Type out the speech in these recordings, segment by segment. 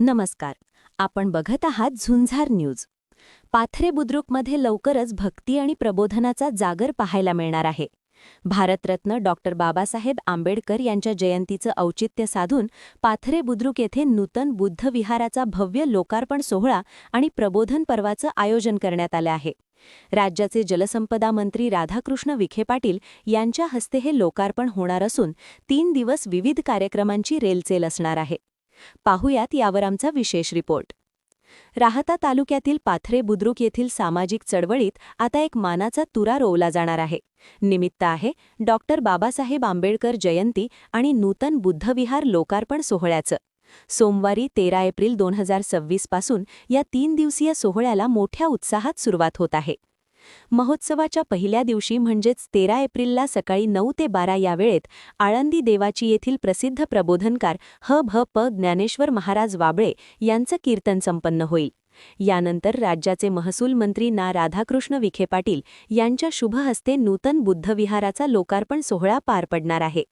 नमस्कार. आपण बघत आहात झुंजार न्यूज. पाथरे बुद्रुकमध्ये लवकरच भक्ती आणि प्रबोधनाचा जागर पाहायला मिळणार आहे. भारतरत्न डॉक्टर बाबासाहेब आंबेडकर यांच्या जयंतीचं औचित्य साधून पाथरे बुद्रुक येथे नूतन बुद्ध विहाराचा भव्य लोकार्पण सोहळा आणि प्रबोधन पर्वाचं आयोजन करण्यात आलं आहे. राज्याचे जलसंपदा मंत्री राधाकृष्ण विखे पाटील यांच्या हस्ते हे लोकार्पण होणार असून 3 दिवस विविध कार्यक्रमांची रेलचेल असणार आहे. पाहुयात यावर आमचा विशेष रिपोर्ट. राहता तालुक्यातील पाथरे बुद्रुक येथील सामाजिक चळवळीत आता एक मानाचा तुरा रोवला जाणार आहे. निमित्त आहे डॉक्टर बाबासाहेब आंबेडकर जयंती आणि नूतन बुद्धविहार लोकार्पण सोहळ्याचं. सोमवारी 13 एप्रिल 2026 पासून या 3 दिवसीय सोहळ्याला मोठ्या उत्साहात सुरुवात होत आहे. महोत्सवाच्या पहिल्या दिवशी म्हणजेच 13 एप्रिलला सकाळी 9 ते 12 या वेळेत आळंदी देवाची येथील प्रसिद्ध प्रबोधनकार ह.भ.प. ज्ञानेश्वर महाराज वाबळे यांचं कीर्तन संपन्न होईल. यानंतर राज्याचे महसूल मंत्री ना. राधाकृष्ण विखे पाटील यांच्या शुभ हस्ते नूतन बुद्धविहाराचा लोकार्पण सोहळा पार पडणार आहे.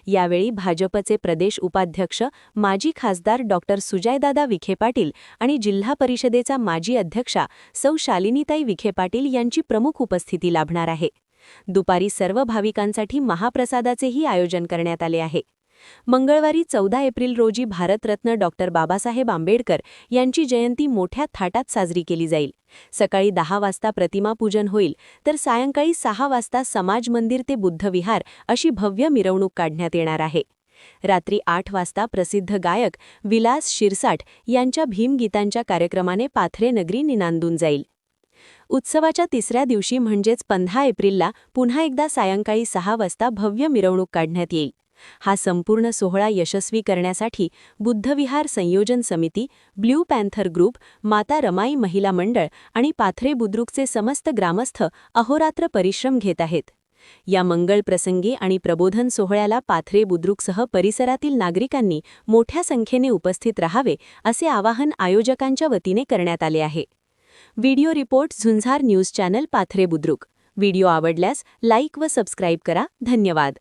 यावेळी भाजपचे प्रदेश उपाध्यक्ष माजी खासदार डॉक्टर सुजयदादा विखे पाटील आणि जिल्हा परिषदेचा माजी अध्यक्षा सौ शालिनीताई विखे पाटील यांची प्रमुख उपस्थिती लाभणार आहे. दुपारी सर्व भाविकांसाठी महाप्रसादाचेही आयोजन करण्यात आले आहे. मंगळवारी 14 एप्रिल रोजी भारतरत्न डॉक्टर बाबासाहेब आंबेडकर यांची जयंती मोठ्या थाटात साजरी केली जाईल. सकाळी 10 वाजता प्रतिमा पूजन होईल, तर सायंकाळी 6 वाजता समाज मंदिर ते बुद्धविहार अशी भव्य मिरवणूक काढण्यात येणार आहे. रात्री 8 वाजता प्रसिद्ध गायक विलास शिरसाट यांच्या भीमगीतांच्या कार्यक्रमाने पाथरे नगरी निनांदून जाईल. उत्सवाच्या तिसऱ्या दिवशी म्हणजेच 15 एप्रिलला पुन्हा एकदा सायंकाळी 6 वाजता भव्य मिरवणूक काढण्यात येईल. हा संपूर्ण सोहळा यशस्वी करण्यासाठी बुद्धविहार संयोजन समिती, ब्ल्यू पॅन्थर ग्रुप, माता रमाई महिला मंडळ आणि पाथरे बुद्रुकचे समस्त ग्रामस्थ अहोरात्र परिश्रम घेत आहेत. या मंगळ प्रसंगी आणि प्रबोधन सोहळ्याला पाथरे बुद्रुकसह परिसरातील नागरिकांनी मोठ्या संख्येने उपस्थित राहावे असे आवाहन आयोजकांच्या वतीने करण्यात आले आहे. व्हिडिओ रिपोर्ट झुंजार news channel Pathare Budruk. Video आवडल्यास लाईक व सबस्क्राईब करा. धन्यवाद.